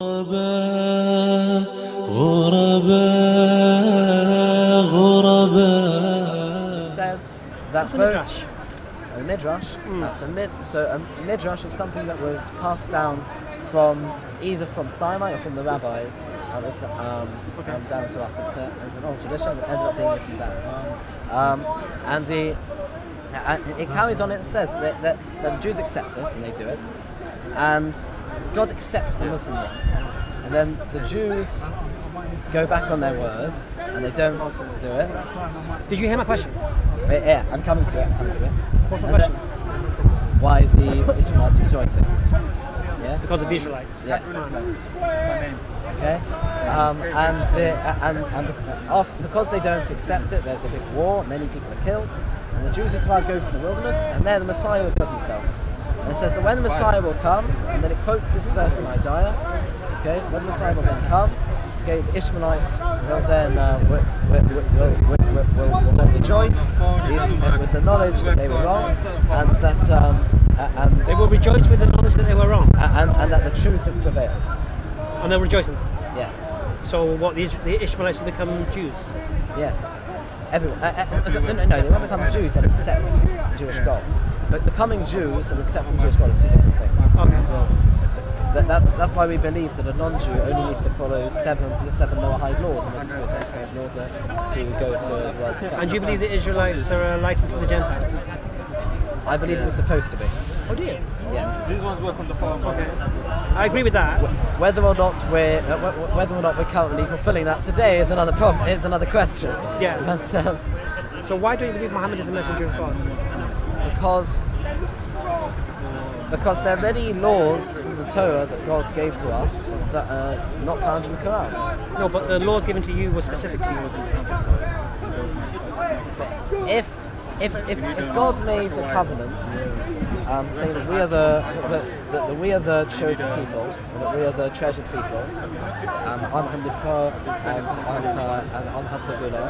غرباء غرباء غرباء. It says that both a midrash. So a midrash is something that was passed down from either from Sinai or from the rabbis down to us. It's an old tradition that ended up being written down. And it carries on. It says that the Jews accept this and they do it, and God accepts the Muslim one, and then the Jews go back on their word and they don't do it. Did you hear my question? Yeah, I'm coming to it. What's my question? Why is the Israelites rejoicing? Yeah, Because of the Israelites. yeah. Okay, because they don't accept it, there's a big war. Many people are killed, and the Jews who survive go to the wilderness, and there the Messiah reveals himself. And it says that when the Messiah will come, and then it quotes this verse in Isaiah. Okay, when the Messiah will then come, okay, the Ishmaelites will then will rejoice with the knowledge that they were wrong, and that and They will rejoice with the knowledge that they were wrong. and that the truth has prevailed. And they're rejoicing. Yes, So what, the Ishmaelites will become Jews? yes. Everyone. No, they won't become Jews. They'll accept the Jewish God. But becoming Jews and accepting the Jewish God are two different things. Okay. That's why we believe that a non-Jew only needs to follow the seven Noahide laws in order to attain, in order to go to the world to come. And do you believe the Israelites are a light unto the Gentiles? I believe we're supposed to be. Oh, do you? Yes. These ones work on the farm. Okay. I agree with that. Whether or not we're currently fulfilling that today is another problem. Is another question. Yeah. But, So why don't you believe Muhammad is a messenger of God? because there are many laws from the Torah that God gave to us that are not found in the Quran. No, but the laws given to you were specific to you. If God made a covenant saying that we are the chosen people, and that we are the treasured people, Am Hamdifka and Am Hasagula,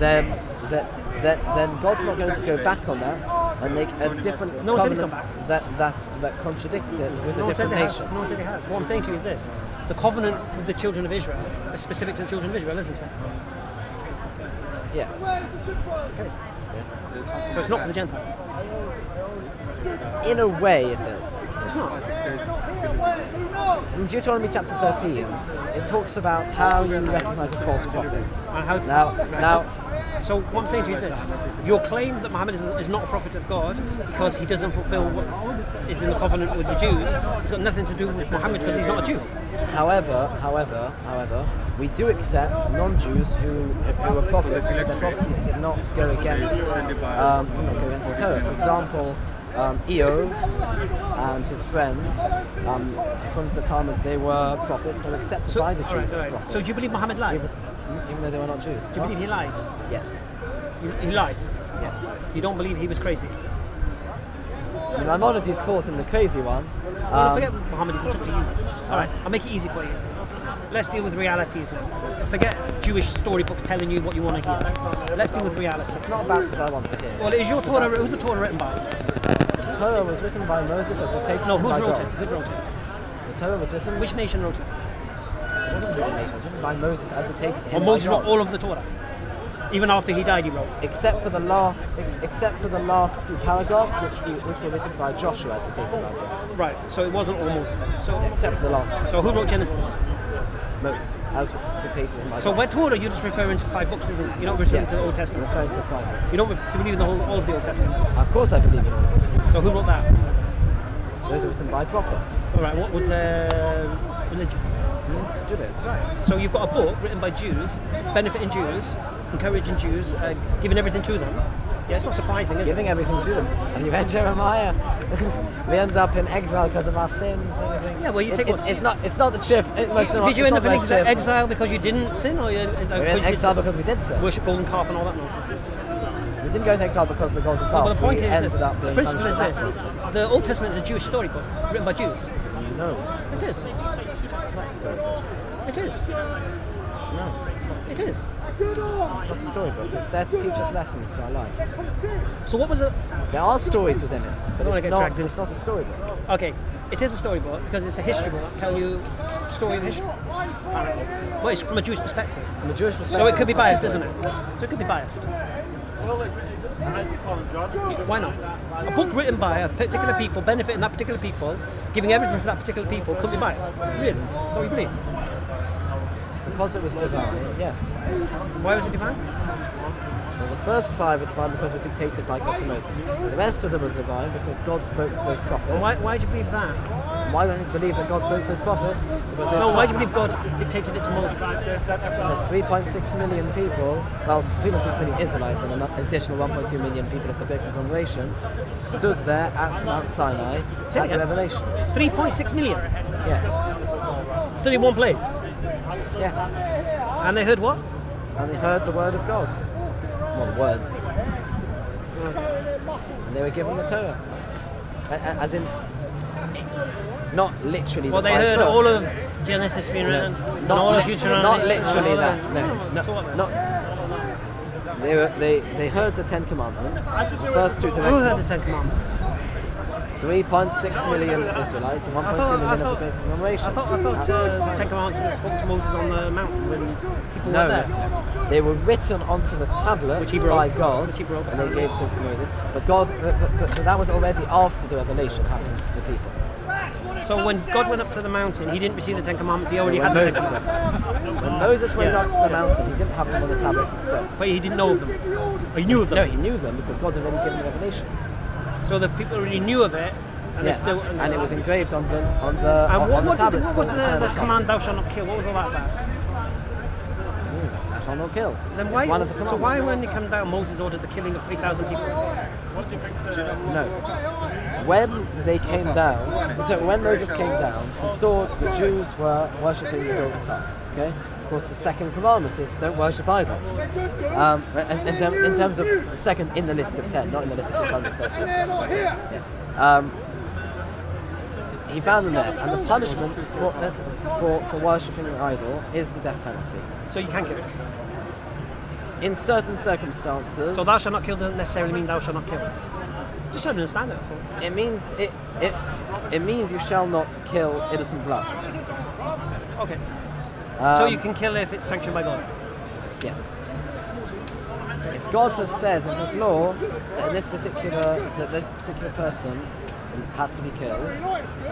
then God's not going to go back on that and make a different covenant that contradicts it with a different nation. No one said he has. What I'm saying to you is this: the covenant with the children of Israel is specific to the children of Israel, isn't it? Yeah. Okay. So it's not for the Gentiles. In a way, it is. It's not. In Deuteronomy chapter 13, it talks about how you recognize a false prophet. And how, Now, so what I'm saying to you is this: your claim that Muhammad is not a prophet of God because he doesn't fulfill what is in the covenant with the Jews, it's got nothing to do with Muhammad because he's not a Jew. However, we do accept non-Jews who are prophets because their prophecies did not go against the Torah. For example, Eov and his friends, according to the Talmud, they were prophets. They were accepted by the Jews as prophets. So do you believe Muhammad lied? Even though they were not Jews. Do you believe he lied? Yes. He lied? Yes. You don't believe he was crazy? I mean, Maimonides calls him the crazy one. Well, forget Muhammad, it's up to you. Alright, I'll make it easy for you. Let's deal with realities now. Forget Jewish storybooks telling you what you want to hear. Let's deal with reality. It's not about what I want to hear. Well, is your Torah, who's the Torah written by? The Torah was written by Moses as dictated No, by who wrote God. it? Who wrote it? The Torah was written. Which nation wrote it? It wasn't written it was written by Moses as dictated to him. Well, Moses by wrote God. all of the Torah. Even after he died, he wrote. Except for the last few paragraphs, which were written by Joshua as dictated by God. Right. So it wasn't all Moses. So Except for the last. So who wrote Genesis? Moses as dictated to him by So God. when Torah, you're just referring to 5 books, isn't it? You're not referring Yes. to the Old I'm Testament. referring to the Bible. You don't believe in all of the Old Testament. Of course, I believe in all of it. So who wrote that? Those are written by prophets. All right. What was their religion? Judaism. Right. So you've got a book written by Jews, benefiting Jews, encouraging Jews, giving everything to them. Yeah, it's not surprising, is Giving everything to them. Have you read Jeremiah? We end up in exile because of our sins. Everything. Yeah, well, you take it's not the chief. Did you end up in exile because you didn't sin, or We were in exile because we did sin. worship golden calf and all that nonsense? We didn't go into exile because of the golden calf. Well, the point we is ended this: up being the principle is punished. this: the Old Testament is a Jewish storybook written by Jews. No, It is. it's not a storybook. It is. No, it's not. It is. It's not a storybook. It's there to teach us lessons for our life. So what was it? There are stories within it, but don't wanna it's get not. dragged in. It's not a storybook. Okay, It is a storybook because it's a history book telling you the story of history. Well, it's from a Jewish perspective. From a Jewish perspective. So it could be it's not biased, a isn't story. it? So it could be biased. Why not? A book written by a particular people, benefiting that particular people, giving everything to that particular people, could be biased. Really? That's what you believe? Because it was divine, yes. Why was it divine? Well, the first 5 are divine because they were dictated by God to Moses. The rest of them are divine because God spoke to those prophets. Why do you believe that? Why don't you believe that God spoke to those prophets? Because No, why do you believe God dictated it to Moses? There's 3.6 million people, well, 3.6 million Israelites and an additional 1.2 million people of the Great Congregation stood there at Mount Sinai at the Revelation. 3.6 million? Yes. Stood in one place? Yeah. And they heard what? And they heard the word of God. Well, words. And they were given the Torah. As in, not literally Well, the they 5 heard books. all of Genesis being written, and all of Deuteronomy. Not literally that. So what? No. They heard the 10 Commandments. The first 2 Who heard the directions. 10 Commandments? 3.6 million Israelites and 1.2 million of the Great Congregation. I thought the 10 Commandments were spoken to Moses on the mountain when people were No, there. they were written onto the tablets Which he broke. by God, Which he broke. and they gave to Moses. But that was already after the revelation happened to the people. So when God went up to the mountain, he didn't receive the 10 Commandments, he already had the 10 Moses Commandments. went. When Moses went up to the mountain, he didn't have them on the tablets of stone. But he didn't know of them. Or he knew of them. No, he knew them because God had already given the revelation. So the people already knew of it, and Yes. they still. And it was engraved on the And tablets. what was the command, thou shalt not kill? What was all that about? Thou shalt not kill. Then It's why? one of the So why, commandments. when he came down, Moses ordered the killing of 3,000 people? No. When they came down, so when Moses came down, he saw the Jews were worshipping the golden calf. Okay. Of course, the second commandment is don't worship idols. In terms of the second in the list of 10, not in the list of 613. He found them there, and the punishment for worshipping an idol is the death penalty. So you can kill it. In certain circumstances, So thou shalt not kill doesn't necessarily mean thou shalt not kill. Just trying to understand that. it means it means you shall not kill innocent blood. Okay. So you can kill if it's sanctioned by God. Yes. If God has said in His law that this particular person has to be killed,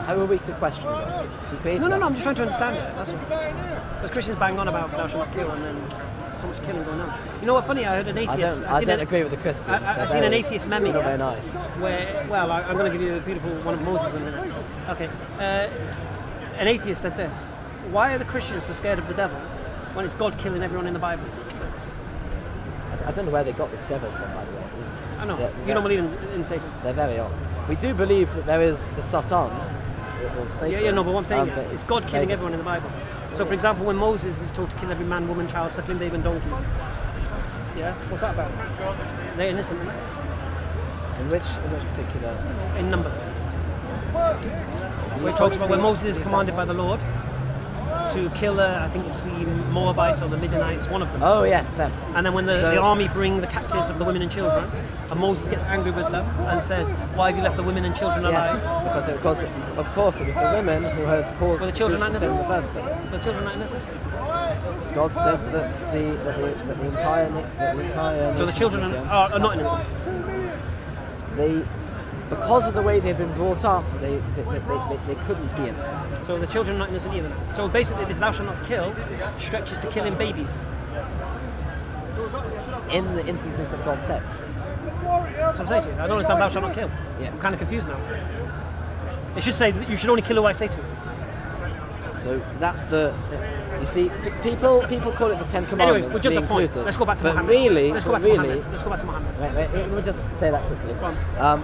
how are we to question God? He created No, us. I'm just trying to understand it. That's all. Because Christians bang on about thou shalt not kill, and then so much killing going on. You know what? Funny, I heard an atheist. I don't agree with the Christians. I've seen an atheist meme. They're very nice. Where, well, I'm going to give you a beautiful one of Moses in a minute. Okay. An atheist said this: why are the Christians so scared of the devil when it's God killing everyone in the Bible? I don't know where they got this devil from, by the way. I know. You don't believe in Satan. They're very odd. We do believe that there is the Satan, or Satan. Yeah, no, but what I'm saying is, but it's God killing very everyone in the Bible. So, for example, when Moses is told to kill every man, woman, child, suckling babe, and donkey, yeah, what's that about? They're innocent, aren't In which particular? they? In Numbers. Where it talks about when Moses is commanded by the Lord to kill, I think it's the Moabites or the Midianites, one of them. Oh yes, them. And then when the army bring the captives of the women and children, and Moses gets angry with them and says, "Why have you left the women and children alive?" Yes, because of course it was the women who had caused Were the children Jews to sin in the innocent? first place. The children are innocent. God said that the entire So the nation children of Midian are not innocent. because of the way they've been brought up, they couldn't be innocent. So the children are not innocent either. So basically, this "thou shalt not kill" stretches to killing babies. In the instances that God says. That's what I'm saying to you. I don't understand "thou shalt not kill." Yeah. I'm kind of confused now. It should say that you should only kill who I say to. So that's the. You see, people call it the 10 Commandments. Anyway, we'll jump the point. included. Let's go back to but Muhammad. Really, Let's go back to Muhammad. Wait, let me just say that quickly. Go on.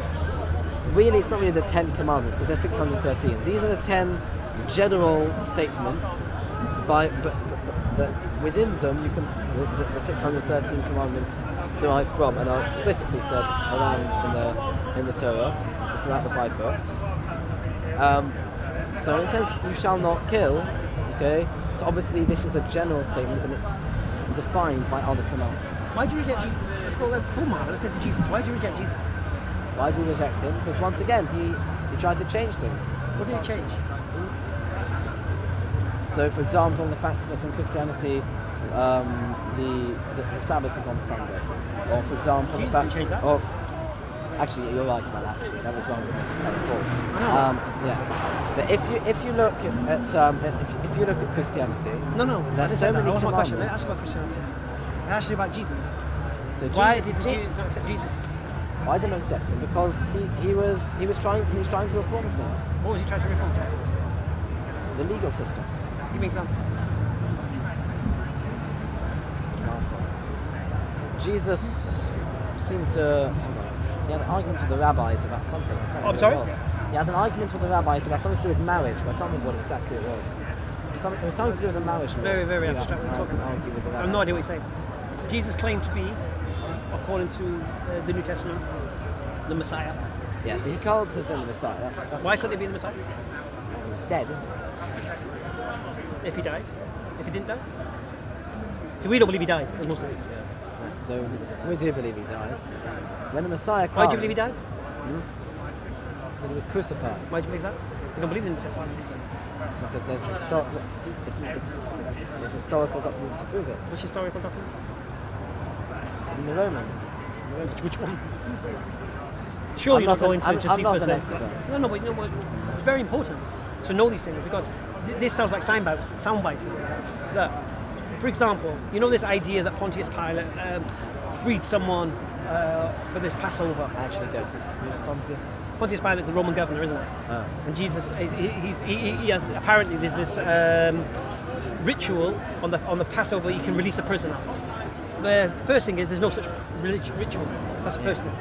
Really, it's not really the 10 Commandments because there's 613. These are the 10 general statements, but within them you can the 613 commandments derive from and are explicitly said around in the Torah throughout the 5 books. So it says you shall not kill. Okay, so obviously this is a general statement and it's defined by other commandments. Why do you reject Jesus? Let's go there before Muhammad. Let's get to Jesus. Why do you reject Jesus? Why do we reject him? Because once again, He tried to change things. What did he change? So, for example, the fact that in Christianity, the Sabbath is on Sunday, or for example, Jesus the fact didn't change that. of actually, you're right about that. Actually, that was wrong. That was Paul. Yeah, but if you look at if you look at Christianity, No. there's so many That was my question. commandments. Let's ask about Christianity. I asked you about Jesus. So Why did the Jews not accept Jesus? Why didn't accept him? Because he was trying to reform things. What was he trying to reform? The legal system. Give me an example. Example. Jesus seemed to. He had an argument with the rabbis about something. I can't remember sorry? what it was. He had an argument with the rabbis about something to do with marriage, but I can't remember what exactly it was. It was something to do with the marriage law. Very, very He abstract. had an argument with the I have no rabbis. idea what you're saying. Jesus claimed to be, according to the New Testament, the Messiah. Yeah, so he called to be the Messiah. That's Why couldn't he be the Messiah? He was dead, isn't he? If he died? If he didn't die? So we don't believe he died, as Muslims. So we do believe he died. When the Messiah comes... Why do you believe he died? Because he was crucified. Why do you believe that? You don't believe in the New Testament. Because there's historical documents to prove it. Which historical documents? In the Romans. Which ones? Surely you're not going to I'm Josephus. not an expert. No, but you know what? It's very important to know these things because this sounds like sound bites. Look, for example, you know this idea that Pontius Pilate freed someone for this Passover. I actually don't. Who's Pontius? Pontius Pilate is the Roman governor, isn't it? Oh. And Jesus, he has apparently there's this ritual on the Passover. You can release a prisoner. The first thing is there's no such ritual. That's the first thing.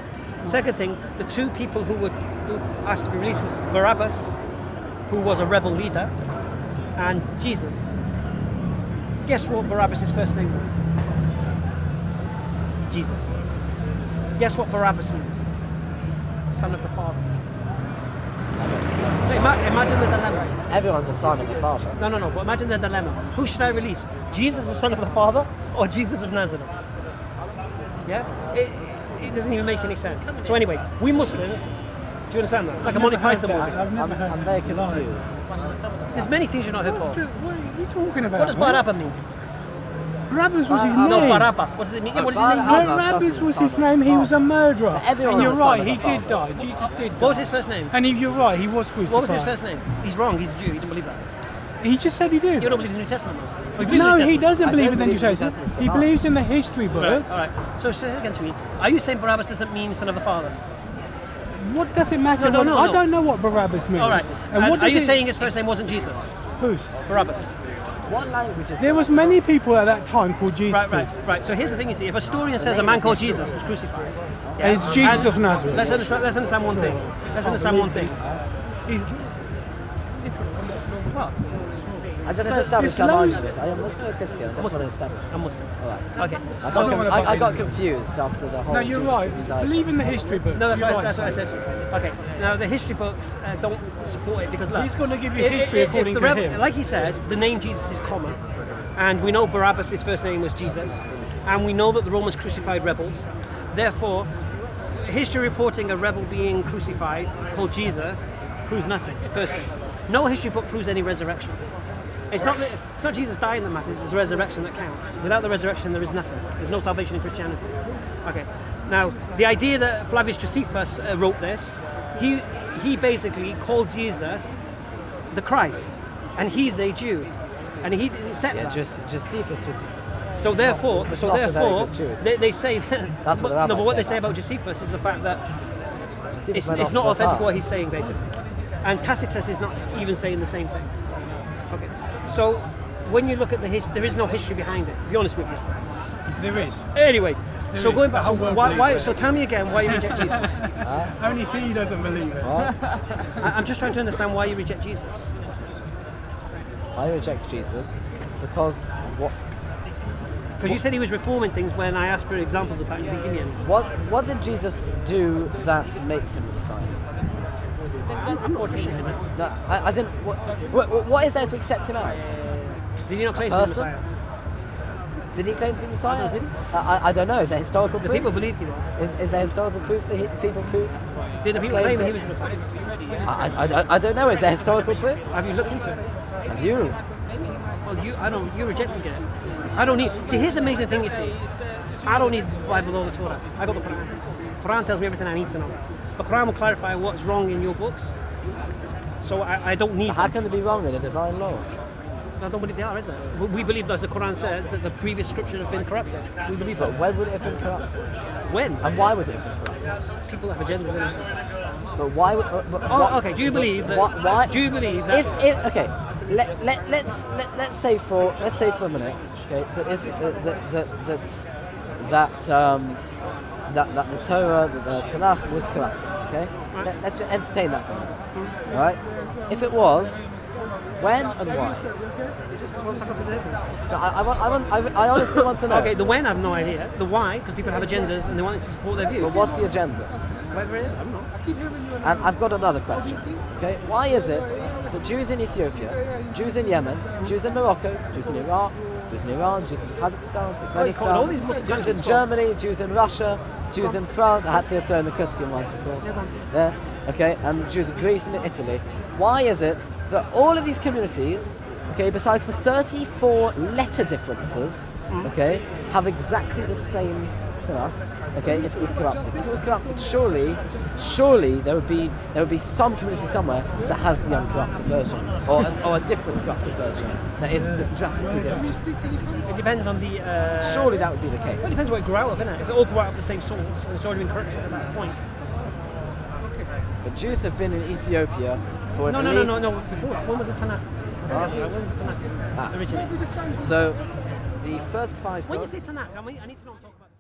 Second thing, the two people who asked to be released was Barabbas, who was a rebel leader, and Jesus. Guess what Barabbas' first name was? Jesus. Guess what Barabbas means? Son of the Father. So imagine the dilemma. Everyone's a son of the Father. No, but imagine the dilemma. Who should I release? Jesus, the Son of the Father, or Jesus of Nazareth? Yeah? It doesn't even make any sense. So anyway, we Muslims, do you understand that? It's like a Monty Python movie. I'm very confused. There's many things you're not heard for. What are you talking about? What does Barabbas mean? Barabbas was his No, name. No, Barabbas. What does it mean? Yeah, what does it mean? Barabbas was his name. He was a murderer. Everyone's And you're a son right. of He the did Father. die. Jesus did die. What was his first name? And you're right. He was crucified. What was his first name? He's wrong. He's a Jew. He didn't believe that. He just said he did. You don't believe in the New Testament, though. Or you believe in the No, New he Testament? doesn't I believe don't in the New believe in the New Testament. Testament, He it's believes in the history books. Right, all right. So say it again to me. Are you saying Barabbas doesn't mean son of the Father? What does it matter? No. I don't know what Barabbas means. All right. And what are does you it- saying his first name wasn't Jesus? Whose? Barabbas. What language is There was many people at that time called Jesus. Right. So here's the thing, you see. If a historian says a man called Jesus was crucified, And it's Jesus of Nazareth. Let's understand one thing. He's different from normal. Well, I just There's established I'm loads- arguing with. I am Muslim or Christian? I just want to establish. I'm Muslim. Alright. Okay. I got confused after the whole... No, you're Jesus right. died. Believe in the history books. No, that's You're what, right, that's what I Sam. said to you. Okay. Now the history books don't support it because look, He's gonna give you history according the to him. Like he says, the name Jesus is common, and we know Barabbas' his first name was Jesus, and we know that the Romans crucified rebels. Therefore, history reporting a rebel being crucified called Jesus proves nothing. First thing, no history book proves any resurrection. It's not Jesus dying that matters, it's the resurrection that counts. Without the resurrection, there is nothing. There's no salvation in Christianity. Okay. Now, the idea that Flavius Josephus wrote this, he basically called Jesus the Christ, and he's a Jew, and he didn't accept Yeah, that. Josephus was... So therefore, not a very good Jew. they say that. That's what the no, rabbis but what say they say about about Josephus is the fact that Josephus it's went not off the authentic path. what he's saying, basically. And Tacitus is not even saying the same thing. Okay. So when you look at the history, there is no history behind it. To be honest with you. There is. Anyway, There so is. going back, The so whole world why? believes it. So tell me again why you reject Jesus. Only he doesn't believe it. What? I'm just trying to understand why you reject Jesus. I reject Jesus because what Because you said he was reforming things when I asked for examples of that. You didn't give me any. what did Jesus do that makes him Messiah? I'm not appreciating that. No, as in, what is there to accept him as? Did you not claim to be person? Messiah? Did he claim to be Messiah? I don't- did he? I don't know. Is there historical The proof? people believed he was. Is there historical proof that people prove? Did the people claim that he was the Messiah? I don't know. Is there historical proof? Have you looked into it? Have you? Well, you're rejecting it. I don't need. See, here's the amazing thing. You see, I don't need the Bible or the Torah. I got the Quran. Quran tells me everything I need to know. The Quran will clarify what's wrong in your books. So I don't need. How them. can they be wrong in a divine law? I don't believe they are, is there? We believe, as the Quran says, that the previous scriptures have been corrupted. We believe But that. when would it have been corrupted? When? And why would it have been corrupted? People have agendas. In it. But why would? Oh, okay. Do you believe that? Why? Do you believe that? If okay, let's say for a minute, okay, that the Torah, that the Tanakh was corrupted. Okay, let's just entertain that for a minute. All right. If it was, when and why? What's that got to do with it? No, I honestly want to know. Okay, the when I have no idea. The why, because people have agendas and they want to support their views. But what's the agenda? Whatever it is, I don't know. And I've got another question. Okay, why is it that Jews in Ethiopia, Jews in Yemen, Jews in Morocco, Jews in Iraq, Jews in Iran, Jews in Kazakhstan, all these Muslim Turkmenistan, Jews in countries, Germany, Jews in Russia, Jews in France, I had to throw in the Christian ones, of course. Yeah, okay, and Jews in Greece and Italy. Why is it that all of these communities, okay, besides for 34 letter differences, okay, have exactly the same Tanakh? Okay, if it was corrupted. If it was corrupted, surely there would be some community somewhere that has the uncorrupted version, or a different corrupted version that is drastically different. It depends on the. Surely that would be the case. Well, it depends what it grew out of, innit? If it all grew out of the same source and it's already been corrupted at that point. But Jews have been in Ethiopia for No. at least... Before that, when was the Tanakh? When was the Tanakh originally? So, the first 5 When you books... say Tanakh, I need to know what I'm talking about.